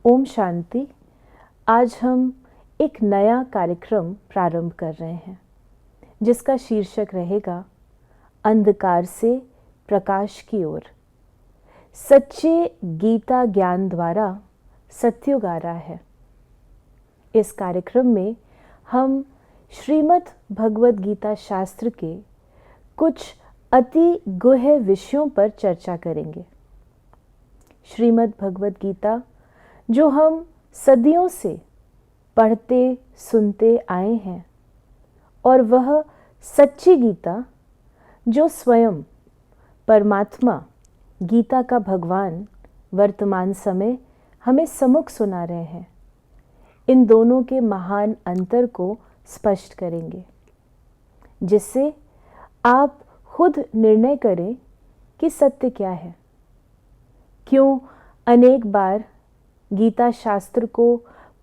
ओम शांति। आज हम एक नया कार्यक्रम प्रारंभ कर रहे हैं जिसका शीर्षक रहेगा अंधकार से प्रकाश की ओर। सच्चे गीता ज्ञान द्वारा सत्युग आ रहा है। इस कार्यक्रम में हम श्रीमद् भगवद गीता शास्त्र के कुछ अति गुह्य विषयों पर चर्चा करेंगे। श्रीमद् भगवद गीता जो हम सदियों से पढ़ते सुनते आए हैं, और वह सच्ची गीता जो स्वयं परमात्मा गीता का भगवान वर्तमान समय हमें सम्मुख सुना रहे हैं, इन दोनों के महान अंतर को स्पष्ट करेंगे, जिससे आप खुद निर्णय करें कि सत्य क्या है। क्यों अनेक बार गीता शास्त्र को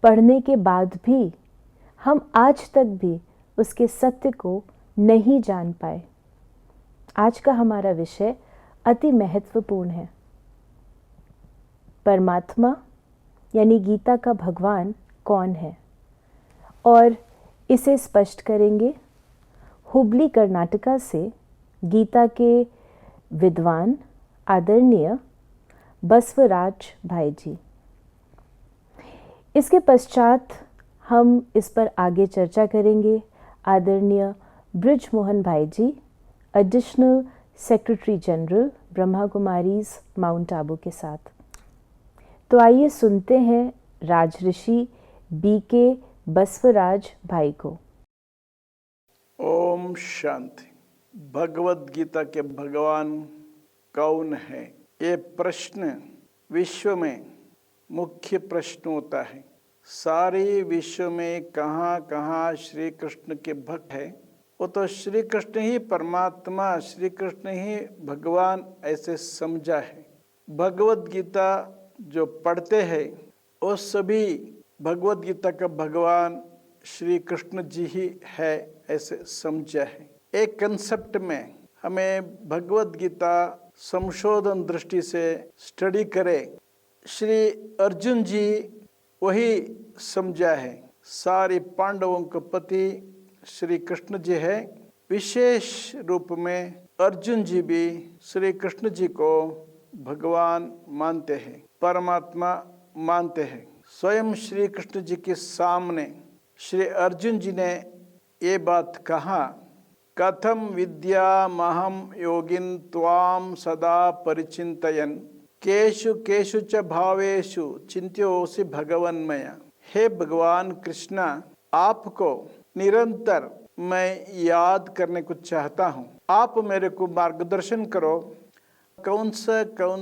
पढ़ने के बाद भी हम आज तक भी उसके सत्य को नहीं जान पाए। आज का हमारा विषय अति महत्वपूर्ण है। परमात्मा यानी गीता का भगवान कौन है, और इसे स्पष्ट करेंगे हुबली कर्नाटका से गीता के विद्वान आदरणीय बसवराज भाई जी। इसके पश्चात हम इस पर आगे चर्चा करेंगे आदरणीय ब्रिज मोहन भाई ji, additional secretary general Brahma Kumaris mount Abu के साथ। तो आइए सुनते हैं राजऋषि BK बसवराज भाई को। ओम शांति। भगवद गीता के भगवान कौन है, ये प्रश्न विश्व में मुख्य प्रश्न होता है। सारे विश्व में कहाँ कहाँ श्री कृष्ण के भक्त है, वो तो श्री कृष्ण ही परमात्मा, श्री कृष्ण ही भगवान ऐसे समझा है। भगवद गीता जो पढ़ते हैं वो सभी भगवद गीता का भगवान श्री कृष्ण जी ही है ऐसे समझा है। एक कंसेप्ट में हमें भगवद गीता संशोधन दृष्टि से स्टडी करें। श्री अर्जुन जी वही समझा है। सारे पांडवों के पति श्री कृष्ण जी है। विशेष रूप में अर्जुन जी भी श्री कृष्ण जी को भगवान मानते हैं, परमात्मा मानते हैं। स्वयं श्री कृष्ण जी के सामने श्री अर्जुन जी ने ये बात कहा, कथम विद्यामहं योगिन त्वां सदा परिचिन्तयन् केषु केषु च भावेषु चिंत्योऽसि भगवन्मया। हे भगवान कृष्णा, आपको निरंतर मैं याद करने को चाहता हूँ। आप मेरे को मार्गदर्शन करो, कौन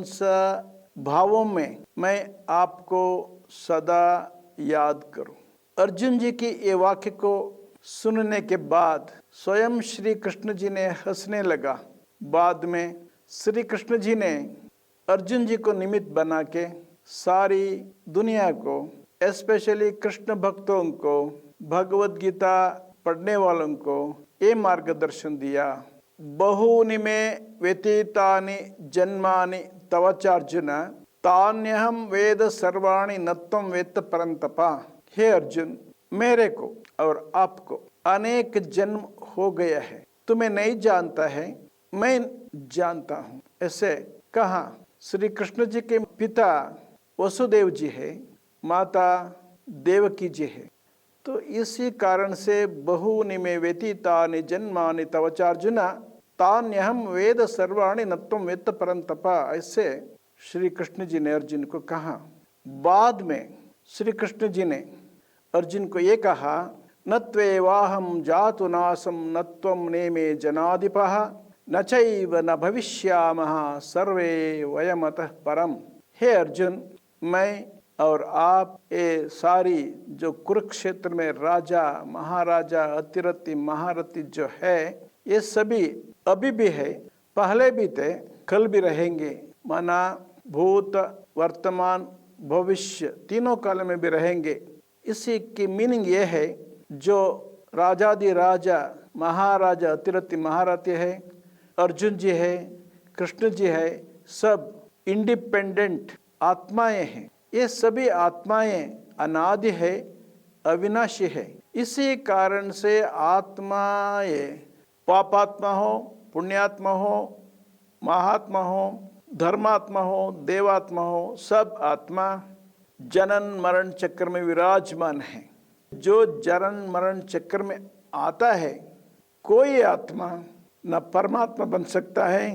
सा भावों में मैं आपको सदा याद करूँ। अर्जुन जी की ये वाक्य को सुनने के बाद स्वयं श्री कृष्ण जी ने हंसने लगा। बाद में श्री कृष्ण जी ने अर्जुन जी को निमित्त बना के सारी दुनिया को, स्पेशली कृष्ण भक्तों को, भगवद गीता पढ़ने वालों को ये मार्गदर्शन दिया। बहूनि मे व्यतीतानि जन्मानि तव चार्जुन तान्यहं वेद सर्वाणि न त्वं वेत्त परन्तपा। हे अर्जुन, मेरे को और आपको अनेक जन्म हो गया है, तुम्हें नहीं जानता है, मैं जानता हूँ। ऐसे कहा। श्री कृष्ण जी के पिता वसुदेव जी है, माता देवकी जी है। तो इसी कारण से बहूनि मे व्यतीतानि जन्मानि तव चार्जुन तान्यहं वेद सर्वाणि न त्वं वेत्त परन्तपा, ऐसे श्री कृष्ण जी ने अर्जुन को कहा। बाद में श्री कृष्ण जी ने अर्जुन को ये कहा, न त्वेवाहं जातु नासं न त्वं नेमे जनाधिपः न चैव न भविष्यामः सर्वे वयमतः परम। हे अर्जुन, मैं और आप ये सारी जो कुरुक्षेत्र में राजा महाराजा अतिरथी महारथी जो है, ये सभी अभी भी है, पहले भी थे, कल भी रहेंगे। माना भूत वर्तमान भविष्य तीनों काल में भी रहेंगे। इसी की मीनिंग ये है, जो राजादि राजा महाराजा अतिरथी महारथी है, अर्जुन जी है, कृष्ण जी है, सब इंडिपेंडेंट आत्माएं हैं। ये सभी आत्माएं अनादि है, अविनाशी है। इसी कारण से आत्माएं पापात्मा हो, पुण्यात्मा हो, महात्मा हो, धर्मात्मा हो, देवात्मा हो, सब आत्मा जनन मरण चक्र में विराजमान है। जो जनन मरण चक्र में आता है, कोई आत्मा न परमात्मा बन सकता है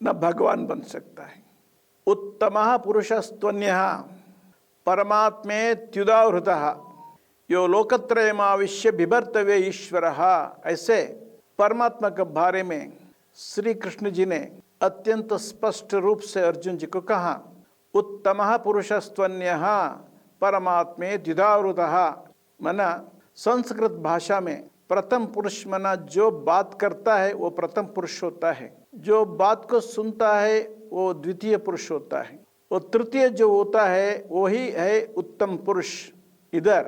न भगवान बन सकता है। उत्तमः पुरुषस्त्वन्यः परमात्मेत्युदाहृतः यो लोकत्रयमाविश्य बिभर्तव्य ईश्वरः। ऐसे परमात्मा के बारे में श्री कृष्ण जी ने अत्यंत स्पष्ट रूप से अर्जुन जी को कहा, उत्तमः पुरुषस्त्वन्यः परमात्मेत्युदाहृतः। मना संस्कृत भाषा में प्रथम पुरुष मना जो बात करता है वो प्रथम पुरुष होता है, जो बात को सुनता है वो द्वितीय पुरुष होता है, वो तृतीय जो होता है वही है उत्तम पुरुष। इधर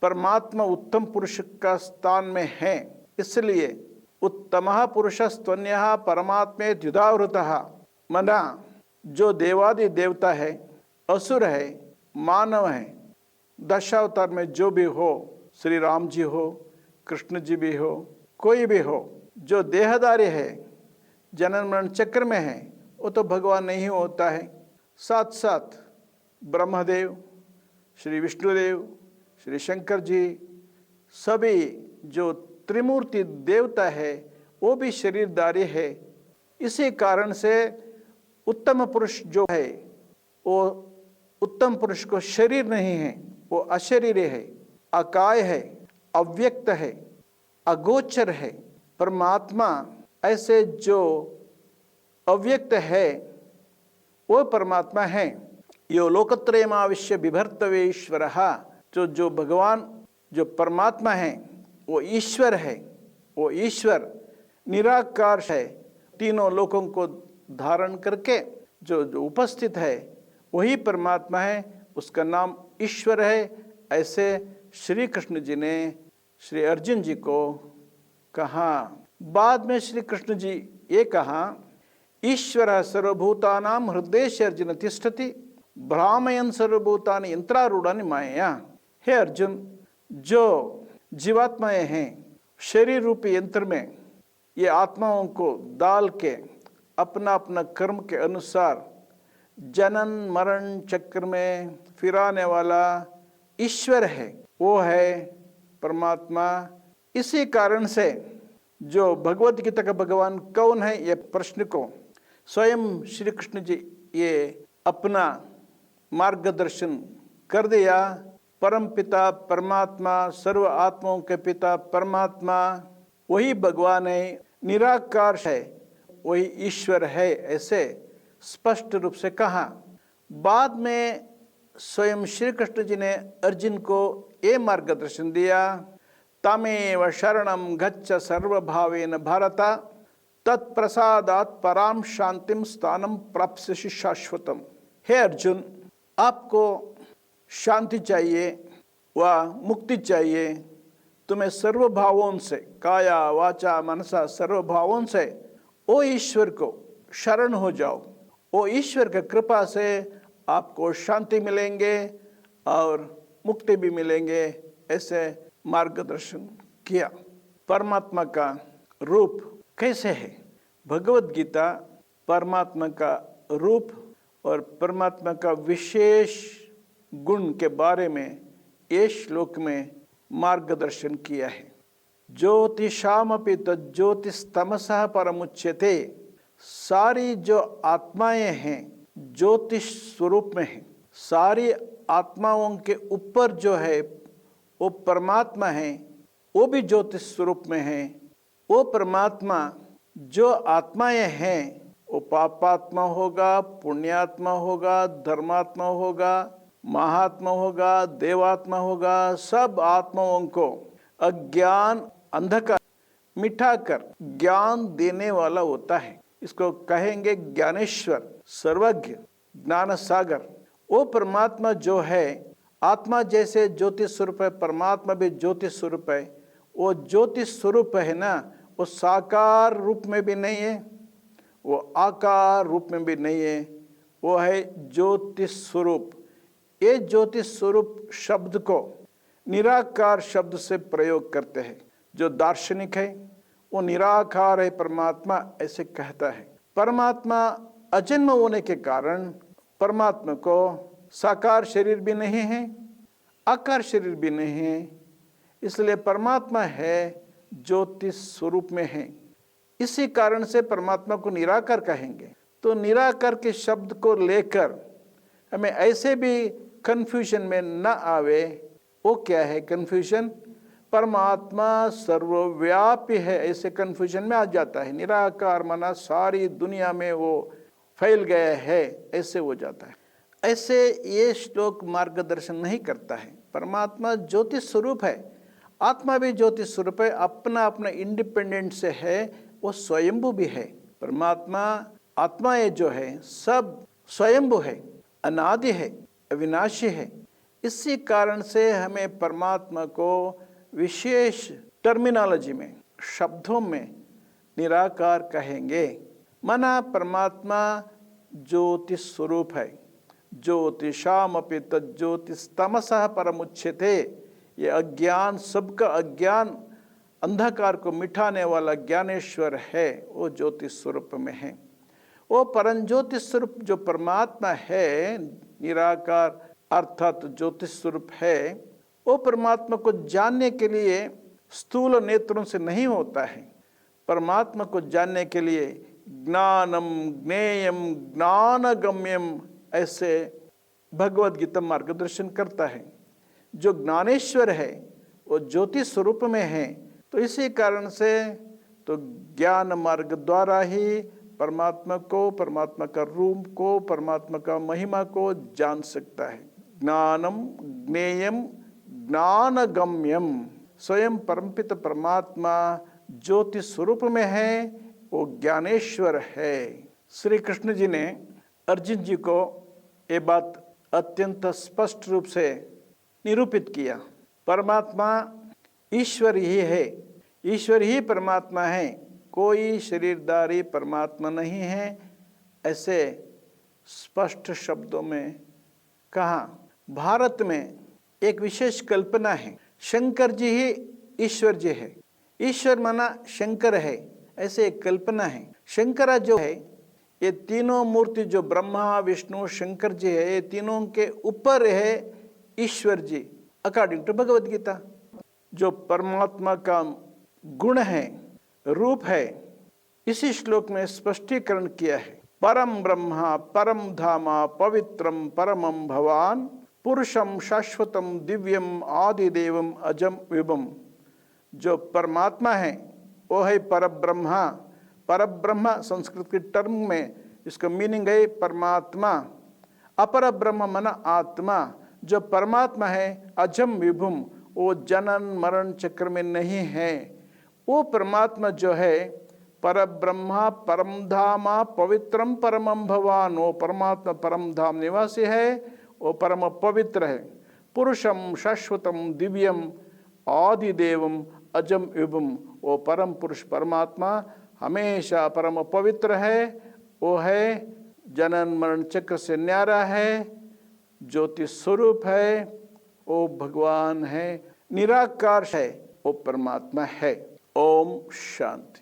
परमात्मा उत्तम पुरुष का स्थान में है, इसलिए उत्तमः पुरुषस्त्वन्यः परमात्मेत्युदाहृतः। मना जो देवादि देवता है, असुर है, मानव है, दशावतार में जो भी हो, श्री राम जी हो, कृष्ण जी भी हो, कोई भी हो, जो देहधारी है, जनन मरण चक्र में है, वो तो भगवान नहीं होता है। साथ साथ ब्रह्मदेव, श्री विष्णुदेव, श्री शंकर जी, सभी जो त्रिमूर्ति देवता है वो भी शरीरधारी है। इसी कारण से उत्तम पुरुष जो है वो उत्तम पुरुष को शरीर नहीं है, वो अशरीर है, अकाय है, अव्यक्त है, अगोचर है। परमात्मा ऐसे जो अव्यक्त है वो परमात्मा है। यो लोकत्रयमाविश्य बिभर्तव्य ईश्वरः। जो भगवान जो परमात्मा है वो ईश्वर है। वो ईश्वर निराकार है, तीनों लोकों को धारण करके जो उपस्थित है वही परमात्मा है, उसका नाम ईश्वर है। ऐसे श्री कृष्ण जी ने श्री अर्जुन जी को कहा। बाद में श्री कृष्ण जी ये कहा, ईश्वर सर्वभूतानां हृदयेषु अर्जुन तिष्ठति भ्रामयन् सर्वभूतानि यंत्रारूढ़ानि मायया। हे अर्जुन, जो जीवात्माएं हैं शरीर रूपी यंत्र में ये आत्माओं को डाल के अपना अपना कर्म के अनुसार जनन मरण चक्र में फिराने वाला ईश्वर है, वो है परमात्मा। इसी कारण से जो भगवद गीता का भगवान कौन है, ये प्रश्न को स्वयं श्री कृष्ण जी ये अपना मार्गदर्शन कर दिया। परम पिता परमात्मा, सर्व आत्माओं के पिता परमात्मा वही भगवान है, निराकार है, वही ईश्वर है, ऐसे स्पष्ट रूप से कहा। बाद में स्वयं श्री कृष्ण जी ने अर्जुन को ये मार्गदर्शन दिया, तमेव शरणं गच्छ सर्वभावेन भारत तत्प्रसादात् पराम शांतिम स्थानम प्राप्स्यसि शाश्वतम। हे अर्जुन, आपको शांति चाहिए व मुक्ति चाहिए। तुम्हें सर्वभावों से, काया वाचा मनसा सर्वभावों से ओ ईश्वर को शरण हो जाओ। ओ ईश्वर की कृपा से आपको शांति मिलेंगे और मुक्ति भी मिलेंगे, ऐसे मार्गदर्शन किया। परमात्मा का रूप कैसे है? भगवद गीता परमात्मा का रूप और परमात्मा का विशेष गुण के बारे में ये श्लोक में मार्गदर्शन किया है। ज्योतिषामपि तज्ज्योतिस्तमसः परमुच्यते। सारी जो आत्माएं हैं ज्योतिष स्वरूप में हैं। सारी आत्माओं के ऊपर जो है वो परमात्मा है, वो भी ज्योतिष स्वरूप में है। वो परमात्मा जो आत्माएं हैं वो पापात्मा होगा, पुण्यात्मा होगा, धर्मात्मा होगा, महात्मा होगा, देवात्मा होगा। सब आत्माओं को अज्ञान अंधकार मिटाकर ज्ञान देने वाला होता है। इसको कहेंगे ज्ञानेश्वर, सर्वज्ञ, ज्ञान सागर। वो परमात्मा जो है, आत्मा जैसे ज्योति स्वरूप है, परमात्मा भी ज्योति स्वरूप है। वो ज्योति स्वरूप है ना, वो साकार रूप में भी नहीं है, वो आकार रूप में भी नहीं है, वो है ज्योति स्वरूप। ये ज्योति स्वरूप शब्द को निराकार शब्द से प्रयोग करते हैं। जो दार्शनिक है वो निराकार है परमात्मा ऐसे कहता है। परमात्मा अजन्म होने के कारण परमात्मा को साकार शरीर भी नहीं है, आकार शरीर भी नहीं है, इसलिए परमात्मा है ज्योति स्वरूप में है। इसी कारण से परमात्मा को निराकार कहेंगे। तो निराकार के शब्द को लेकर हमें ऐसे भी कन्फ्यूजन में न आवे। वो क्या है कन्फ्यूजन? परमात्मा सर्वव्यापी है ऐसे कन्फ्यूजन में आ जाता है। निराकार माना सारी दुनिया में वो फैल गया है ऐसे हो जाता है। ऐसे ये श्लोक मार्गदर्शन नहीं करता है। परमात्मा ज्योति स्वरूप है, आत्मा भी ज्योति स्वरूप है, अपना अपना इंडिपेंडेंट से है, वो स्वयंभू भी है। परमात्मा आत्मा ये जो है सब स्वयंभू है, अनादि है, अविनाशी है। इसी कारण से हमें परमात्मा को विशेष टर्मिनोलॉजी में, शब्दों में निराकार कहेंगे। माना परमात्मा ज्योति स्वरूप है। ज्योतिषामपि तज्ज्योतिस्तमसः परमुच्यते। ये अज्ञान, सबका अज्ञान, अंधकार को मिटाने वाला ज्ञानेश्वर है, वो ज्योति स्वरूप में है। वो परम ज्योति स्वरूप जो परमात्मा है, निराकार अर्थात ज्योति स्वरूप है, वो परमात्मा को जानने के लिए स्थूल नेत्रों से नहीं होता है। परमात्मा को जानने के लिए ज्ञानम ज्ञेयम ज्ञानगम्यम ऐसे भगवद गीता मार्गदर्शन करता है। जो ज्ञानेश्वर है वो ज्योति स्वरूप में है। तो इसी कारण से तो ज्ञान मार्ग द्वारा ही परमात्मा को, परमात्मा का रूप को, परमात्मा का महिमा को जान सकता है। ज्ञानम ज्ञेयम ज्ञानगम्यम। स्वयं परमपित परमात्मा ज्योति स्वरूप में है, वो ज्ञानेश्वर है। श्री कृष्ण जी ने अर्जुन जी को ये बात अत्यंत स्पष्ट रूप से निरूपित किया। परमात्मा ईश्वर ही है, ईश्वर ही परमात्मा है, कोई शरीरधारी परमात्मा नहीं है, ऐसे स्पष्ट शब्दों में कहा। भारत में एक विशेष कल्पना है, शंकर जी ही ईश्वर जी है। ईश्वर माना शंकर है, ऐसे एक कल्पना है। शंकरा जो है, ये तीनों मूर्ति जो ब्रह्मा विष्णु शंकर जी है, ये तीनों के ऊपर है ईश्वर जी, अकॉर्डिंग टू भगवद गीता। जो परमात्मा का गुण है, रूप है, इसी श्लोक में स्पष्टीकरण किया है। परम ब्रह्मा परम धामा पवित्रम परमम भवान पुरुषम शाश्वतम दिव्यम आदिदेवम अजम विभम। जो परमात्मा है वो है परब्रह्मा। परब्रह्म संस्कृत की टर्म में इसका मीनिंग है परमात्मा। अपर ब्रह्म माना आत्मा। जो परमात्मा है अजम विभुम, वो जनन मरण चक्र में नहीं है। वो परमात्मा जो है परब्रह्मा परम धामा पवित्रम परमम भवान, वो परमात्मा परम धाम निवासी है, वो परम पवित्र है। पुरुषम शाश्वतम दिव्यम आदिदेवम अजम विभुम, वो परम पुरुष परमात्मा हमेशा परम पवित्र है। वो है जनन मरण चक्र से न्यारा है, ज्योति स्वरूप है, वो भगवान है, निराकार है, वो परमात्मा है। ओम शांति।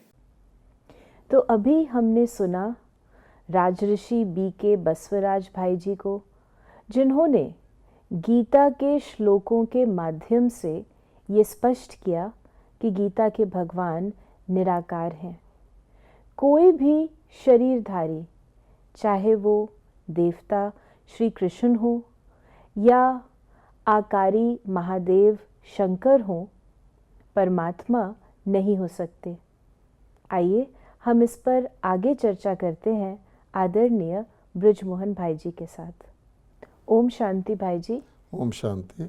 तो अभी हमने सुना राजऋषि BK बसवराज भाई जी को, जिन्होंने गीता के श्लोकों के माध्यम से ये स्पष्ट किया कि गीता के भगवान निराकार हैं। कोई भी शरीरधारी, चाहे वो देवता श्री कृष्ण हो या आकारी महादेव शंकर हो, परमात्मा नहीं हो सकते। आइए हम इस पर आगे चर्चा करते हैं आदरणीय ब्रजमोहन भाई जी के साथ। ओम शांति भाई जी। ओम शांति।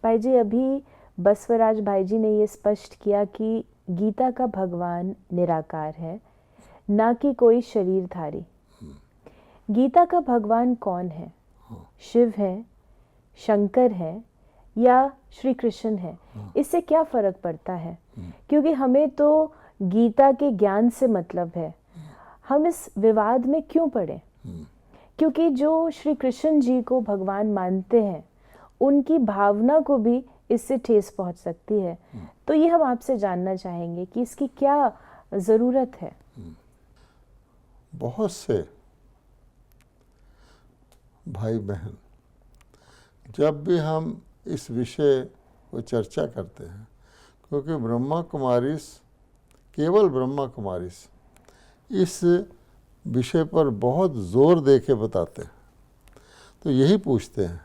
भाई जी, अभी बसवराज भाई जी ने ये स्पष्ट किया कि गीता का भगवान निराकार है, ना कि कोई शरीरधारी। गीता का भगवान कौन है? शिव है, शंकर है या श्री कृष्ण है? इससे क्या फर्क पड़ता है? क्योंकि हमें तो गीता के ज्ञान से मतलब है। हम इस विवाद में क्यों पड़े? क्योंकि जो श्री कृष्ण जी को भगवान मानते हैं उनकी भावना को भी इससे ठेस पहुंच सकती है। तो ये हम आपसे जानना चाहेंगे कि इसकी क्या ज़रूरत है। बहुत से भाई बहन जब भी हम इस विषय को चर्चा करते हैं, क्योंकि ब्रह्मा कुमारीज, केवल ब्रह्मा कुमारीज इस विषय पर बहुत जोर दे के बताते हैं, तो यही पूछते हैं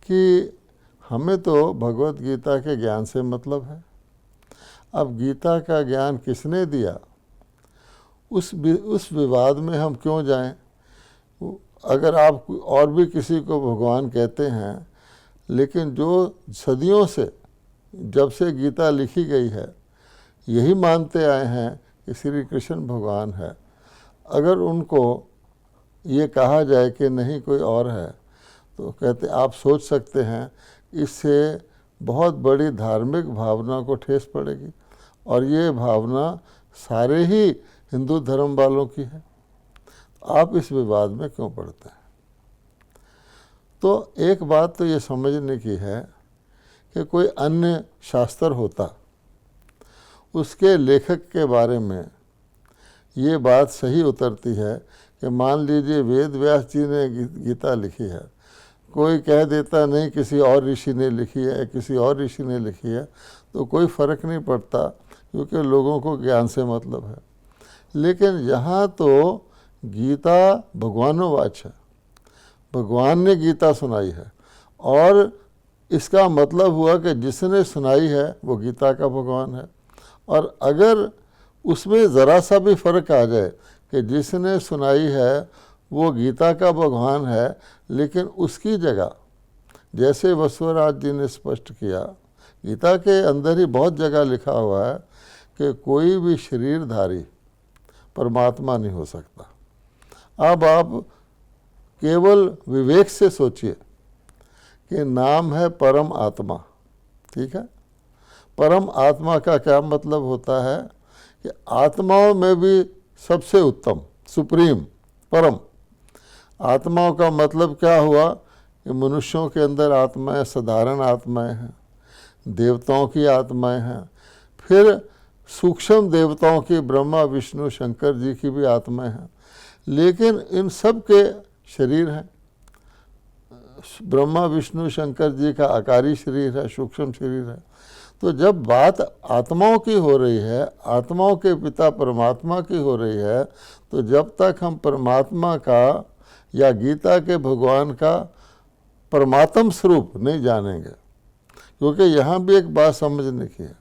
कि हमें तो भगवत गीता के ज्ञान से मतलब है। अब गीता का ज्ञान किसने दिया, उस विवाद में हम क्यों जाएं? अगर आप और भी किसी को भगवान कहते हैं, लेकिन जो सदियों से, जब से गीता लिखी गई है, यही मानते आए हैं कि श्री कृष्ण भगवान है, अगर उनको ये कहा जाए कि नहीं कोई और है, तो कहते आप सोच सकते हैं इससे बहुत बड़ी धार्मिक भावना को ठेस पड़ेगी, और ये भावना सारे ही हिंदू धर्म वालों की है। आप इस विवाद में क्यों पड़ते हैं? तो एक बात तो ये समझने की है कि कोई अन्य शास्त्र होता, उसके लेखक के बारे में ये बात सही उतरती है कि मान लीजिए वेद व्यास जी ने गीता लिखी है, कोई कह देता नहीं किसी और ऋषि ने लिखी है, किसी और ऋषि ने लिखी है, तो कोई फ़र्क नहीं पड़ता, क्योंकि लोगों को ज्ञान से मतलब है। लेकिन यहाँ तो गीता भगवानोवाच है, भगवान ने गीता सुनाई है, और इसका मतलब हुआ कि जिसने सुनाई है वो गीता का भगवान है। और अगर उसमें ज़रा सा भी फ़र्क आ जाए कि जिसने सुनाई है वो गीता का भगवान है, लेकिन उसकी जगह, जैसे वसुराज जी ने स्पष्ट किया, गीता के अंदर ही बहुत जगह लिखा हुआ है कि कोई भी शरीरधारी परमात्मा नहीं हो सकता। अब आप केवल विवेक से सोचिए कि नाम है परम आत्मा, ठीक है? परम आत्मा का क्या मतलब होता है कि आत्माओं में भी सबसे उत्तम, सुप्रीम, परम। आत्माओं का मतलब क्या हुआ कि मनुष्यों के अंदर आत्माएं, साधारण आत्माएं हैं, देवताओं की आत्माएं हैं, फिर सूक्ष्म देवताओं की, ब्रह्मा विष्णु शंकर जी की भी आत्माएं हैं, लेकिन इन सब के शरीर हैं। ब्रह्मा विष्णु शंकर जी का आकारी शरीर है, सूक्ष्म शरीर है। तो जब बात आत्माओं की हो रही है, आत्माओं के पिता परमात्मा की हो रही है, तो जब तक हम परमात्मा का या गीता के भगवान का परमात्म स्वरूप नहीं जानेंगे, क्योंकि यहाँ भी एक बात समझने की है,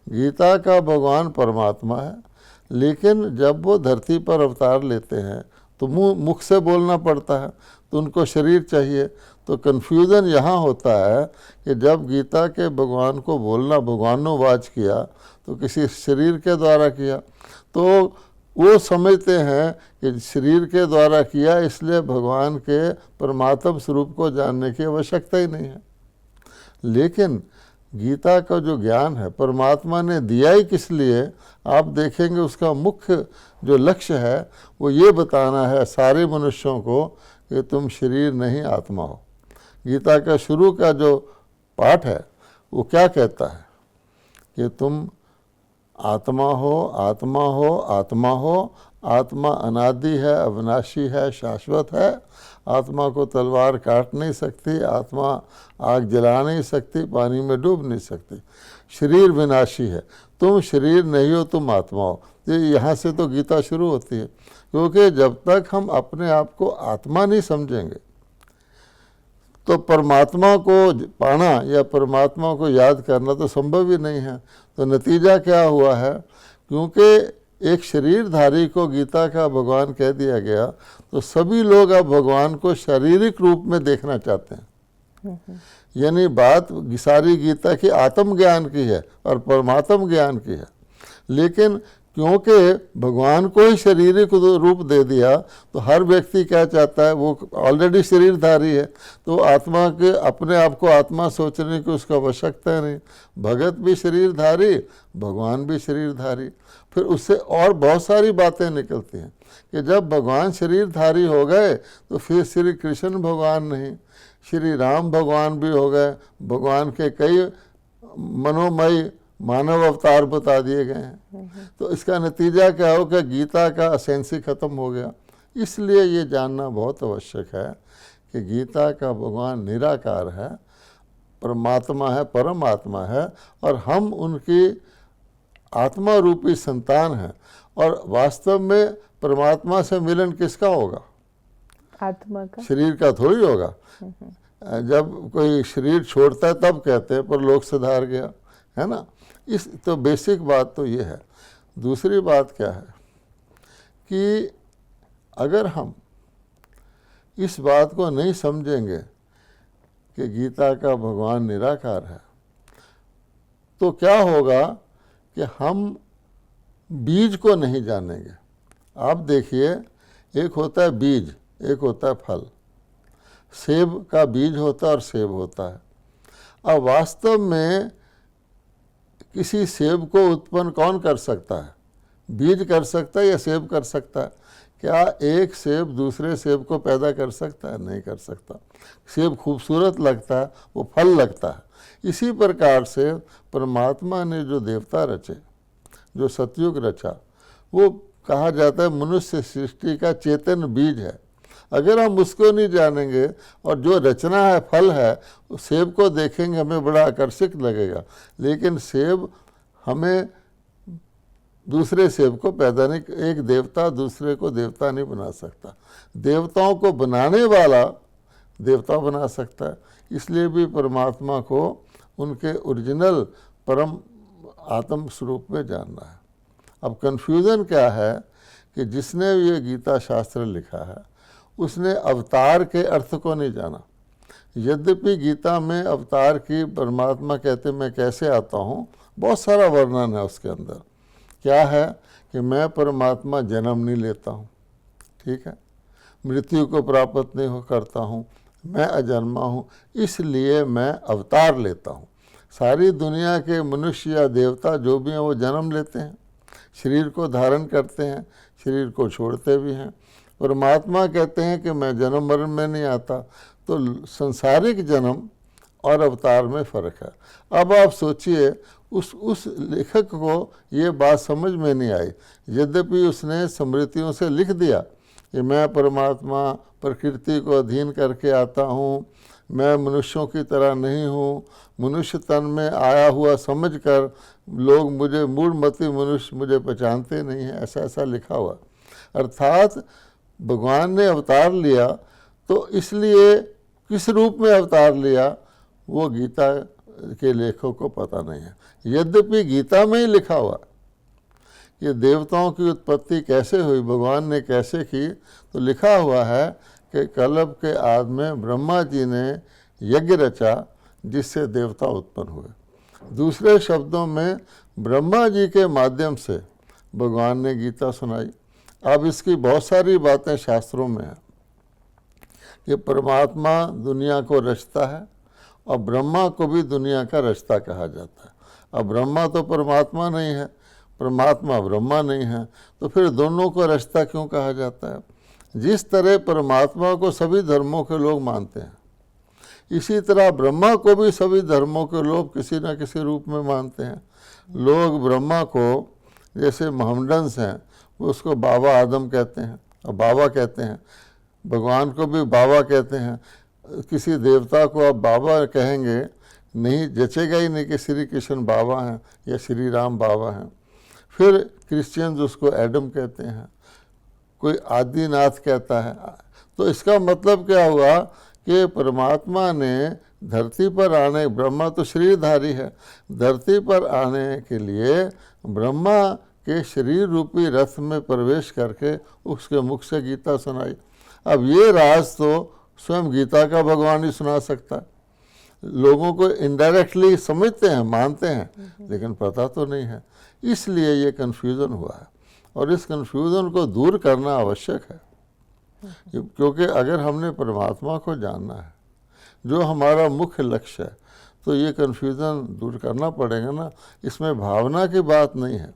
गीता का भगवान परमात्मा है, लेकिन जब वो धरती पर अवतार लेते हैं तो मुख से बोलना पड़ता है, तो उनको शरीर चाहिए। तो कन्फ्यूज़न यहाँ होता है कि जब गीता के भगवान को बोलना भगवानोवाच किया तो किसी शरीर के द्वारा किया, तो वो समझते हैं कि शरीर के द्वारा किया, इसलिए भगवान के परमात्म स्वरूप को जानने की आवश्यकता ही नहीं है। लेकिन गीता का जो ज्ञान है परमात्मा ने दिया ही किस लिए, आप देखेंगे उसका मुख्य जो लक्ष्य है वो ये बताना है सारे मनुष्यों को कि तुम शरीर नहीं आत्मा हो। गीता का शुरू का जो पाठ है वो क्या कहता है कि तुम आत्मा हो, आत्मा हो, आत्मा हो। आत्मा अनादि है, अविनाशी है, शाश्वत है। आत्मा को तलवार काट नहीं सकती, आत्मा आग जला नहीं सकती, पानी में डूब नहीं सकती। शरीर विनाशी है, तुम शरीर नहीं हो, तुम आत्मा हो। ये यहाँ से तो गीता शुरू होती है, क्योंकि जब तक हम अपने आप को आत्मा नहीं समझेंगे तो परमात्मा को पाना या परमात्मा को याद करना तो संभव ही नहीं है। तो नतीजा क्या हुआ है, क्योंकि एक शरीरधारी को गीता का भगवान कह दिया गया, तो सभी लोग अब भगवान को शारीरिक रूप में देखना चाहते हैं। यानी बात सारी गीता की आत्मज्ञान की है और परमात्म ज्ञान की है, लेकिन क्योंकि भगवान को ही शारीरिक रूप दे दिया तो हर व्यक्ति क्या चाहता है, वो ऑलरेडी शरीरधारी है, तो आत्मा के अपने आप को आत्मा सोचने की उसको आवश्यकता नहीं। भगत भी शरीरधारी, भगवान भी शरीरधारी। फिर उससे और बहुत सारी बातें निकलती हैं कि जब भगवान शरीरधारी हो गए तो फिर श्री कृष्ण भगवान नहीं, श्री राम भगवान भी हो गए, भगवान के कई मनोमय मानव अवतार बता दिए गए हैं। तो इसका नतीजा क्या हो कि गीता का एसेंस ही खत्म हो गया। इसलिए ये जानना बहुत आवश्यक है कि गीता का भगवान निराकार है, परमात्मा है, परमात्मा है, और हम उनकी आत्मा रूपी संतान हैं। और वास्तव में परमात्मा से मिलन किसका होगा? आत्मा का, शरीर का थोड़ी होगा। जब कोई शरीर छोड़ता है तब कहते हैं पर लोग सुधार गया, है ना। इस तो बेसिक बात तो ये है। दूसरी बात क्या है कि अगर हम इस बात को नहीं समझेंगे कि गीता का भगवान निराकार है, तो क्या होगा कि हम बीज को नहीं जानेंगे। आप देखिए, एक होता है बीज, एक होता है फल। सेब का बीज होता है और सेब होता है। अब वास्तव में किसी सेब को उत्पन्न कौन कर सकता है? बीज कर सकता है या सेब कर सकता है? क्या एक सेब दूसरे सेब को पैदा कर सकता है? नहीं कर सकता। सेब खूबसूरत लगता है, वो फल लगता है। इसी प्रकार से परमात्मा ने जो देवता रचे, जो सतयुग रचा, वो कहा जाता है मनुष्य सृष्टि का चेतन बीज है। अगर हम उसको नहीं जानेंगे और जो रचना है फल है, सेब को देखेंगे हमें बड़ा आकर्षक लगेगा, लेकिन सेब हमें दूसरे सेब को पैदा नहीं, एक देवता दूसरे को देवता नहीं बना सकता। देवताओं को बनाने वाला देवता बना सकता है। इसलिए भी परमात्मा को उनके ओरिजिनल परम आत्म स्वरूप में जानना है। अब कन्फ्यूज़न क्या है कि जिसने ये गीता शास्त्र लिखा है उसने अवतार के अर्थ को नहीं जाना। यद्यपि गीता में अवतार की परमात्मा कहते मैं कैसे आता हूँ, बहुत सारा वर्णन है उसके अंदर। क्या है कि मैं परमात्मा जन्म नहीं लेता हूँ, ठीक है, मृत्यु को प्राप्त नहीं हो करता हूँ, मैं अजन्मा हूँ, इसलिए मैं अवतार लेता हूँ। सारी दुनिया के मनुष्य या देवता जो भी हैं वो जन्म लेते हैं, शरीर को धारण करते हैं, शरीर को छोड़ते भी हैं। परमात्मा कहते हैं कि मैं जन्म मरण में नहीं आता। तो संसारिक जन्म और अवतार में फ़र्क है। अब आप सोचिए, उस लेखक को ये बात समझ में नहीं आई, यद्यपि उसने स्मृतियों से लिख दिया कि मैं परमात्मा प्रकृति को अधीन करके आता हूँ, मैं मनुष्यों की तरह नहीं हूँ, मनुष्य तन में आया हुआ समझकर लोग मुझे मूढ़मती मनुष्य मुझे पहचानते नहीं हैं, ऐसा ऐसा लिखा हुआ। अर्थात भगवान ने अवतार लिया, तो इसलिए किस रूप में अवतार लिया वो गीता के लेखकों को पता नहीं है। यद्यपि गीता में ही लिखा हुआ कि देवताओं की उत्पत्ति कैसे हुई, भगवान ने कैसे की, तो लिखा हुआ है कि कल्प के आदि में ब्रह्मा जी ने यज्ञ रचा जिससे देवता उत्पन्न हुए। दूसरे शब्दों में ब्रह्मा जी के माध्यम से भगवान ने गीता सुनाई। अब इसकी बहुत सारी बातें शास्त्रों में हैं कि परमात्मा दुनिया को रचता है और ब्रह्मा को भी दुनिया का रचता कहा जाता है। अब ब्रह्मा तो परमात्मा नहीं है, परमात्मा ब्रह्मा नहीं है, तो फिर दोनों को रचता क्यों कहा जाता है? जिस तरह परमात्मा को सभी धर्मों के लोग मानते हैं, इसी तरह ब्रह्मा को भी सभी धर्मों के लोग किसी न किसी रूप में मानते हैं। लोग ब्रह्मा को, जैसे मोहम्मडन्स हैं वो उसको बाबा आदम कहते हैं और बाबा कहते हैं, भगवान को भी बाबा कहते हैं। किसी देवता को आप बाबा कहेंगे नहीं जचेगा ही नहीं कि श्री कृष्ण बाबा हैं या श्री राम बाबा हैं। फिर क्रिश्चियंस उसको एडम कहते हैं, कोई आदिनाथ कहता है। तो इसका मतलब क्या हुआ कि परमात्मा ने धरती पर आने, ब्रह्मा तो शरीरधारी है, धरती पर आने के लिए ब्रह्मा के शरीर रूपी रथ में प्रवेश करके उसके मुख से गीता सुनाई। अब ये राज तो स्वयं गीता का भगवान ही सुना सकता है। लोगों को इनडायरेक्टली समझते हैं, मानते हैं, लेकिन पता तो नहीं है। इसलिए ये कन्फ्यूज़न हुआ है और इस कन्फ्यूज़न को दूर करना आवश्यक है, क्योंकि अगर हमने परमात्मा को जानना है जो हमारा मुख्य लक्ष्य है, तो ये कन्फ्यूज़न दूर करना पड़ेगा ना। इसमें भावना की बात नहीं है,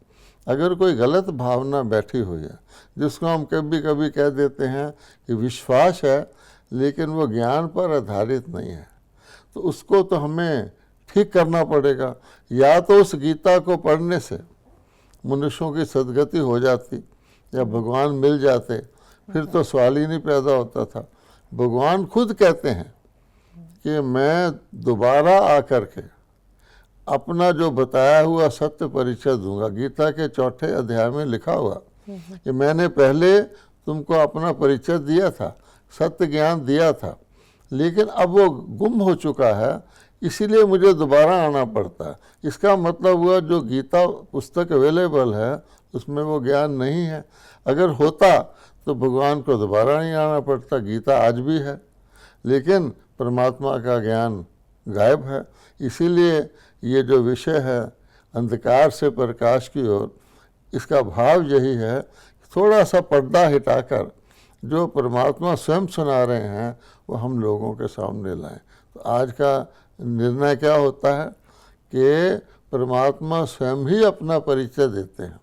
अगर कोई गलत भावना बैठी हुई है, जिसको हम कभी कभी कह देते हैं कि विश्वास है लेकिन वो ज्ञान पर आधारित नहीं है, तो उसको तो हमें ठीक करना पड़ेगा। या तो उस गीता को पढ़ने से मनुष्यों की सदगति हो जाती या भगवान मिल जाते, फिर तो सवाल ही नहीं पैदा होता था। भगवान खुद कहते हैं कि मैं दोबारा आकर के अपना जो बताया हुआ सत्य परिचय दूंगा। गीता के 4 अध्याय में लिखा हुआ कि मैंने पहले तुमको अपना परिचय दिया था, सत्य ज्ञान दिया था, लेकिन अब वो गुम हो चुका है, इसीलिए मुझे दोबारा आना पड़ता है। इसका मतलब हुआ जो गीता पुस्तक अवेलेबल है उसमें वो ज्ञान नहीं है। अगर होता तो भगवान को दोबारा नहीं आना पड़ता, गीता आज भी है, लेकिन परमात्मा का ज्ञान गायब है। इसीलिए ये जो विषय है अंधकार से प्रकाश की ओर, इसका भाव यही है, थोड़ा सा पर्दा हटाकर जो परमात्मा स्वयं सुना रहे हैं वो हम लोगों के सामने लाएं। तो आज का निर्णय क्या होता है कि परमात्मा स्वयं ही अपना परिचय देते हैं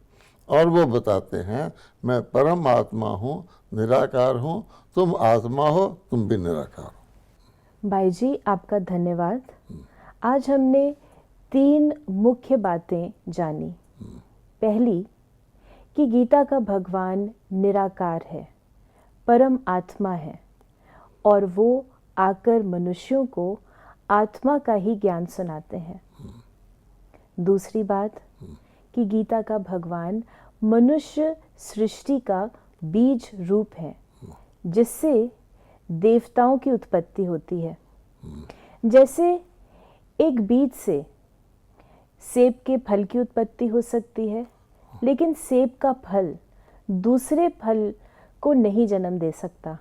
और वो बताते हैं मैं परम आत्मा हूँ, निराकार हूँ, तुम आत्मा हो, तुम भी निराकार हो। भाई जी आपका धन्यवाद। आज हमने 3 मुख्य बातें जानी। पहली कि गीता का भगवान निराकार है, परम आत्मा है और वो आकर मनुष्यों को आत्मा का ही ज्ञान सुनाते हैं। दूसरी बात कि गीता का भगवान मनुष्य सृष्टि का बीज रूप है, जिससे देवताओं की उत्पत्ति होती है। जैसे एक बीज से सेब के फल की उत्पत्ति हो सकती है, लेकिन सेब का फल दूसरे फल को नहीं जन्म दे सकता।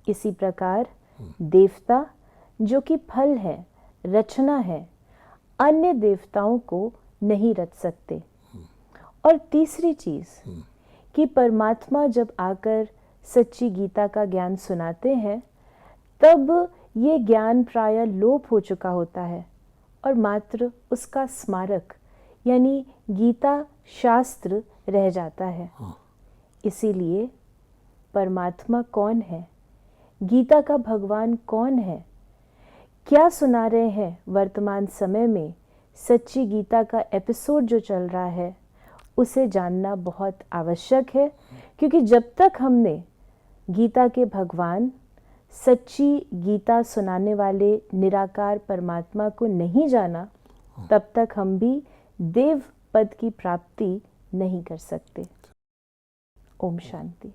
इसी प्रकार देवता जो कि फल है, रचना है, अन्य देवताओं को नहीं रच सकते। और तीसरी चीज कि परमात्मा जब आकर सच्ची गीता का ज्ञान सुनाते हैं, तब ये ज्ञान प्रायः लोप हो चुका होता है और मात्र उसका स्मारक यानी गीता शास्त्र रह जाता है। इसीलिए परमात्मा कौन है, गीता का भगवान कौन है, क्या सुना रहे हैं वर्तमान समय में, सच्ची गीता का एपिसोड जो चल रहा है, उसे जानना बहुत आवश्यक है। क्योंकि जब तक हमने गीता के भगवान, सच्ची गीता सुनाने वाले निराकार परमात्मा को नहीं जाना, तब तक हम भी देव पद की प्राप्ति नहीं कर सकते। ओम शांति।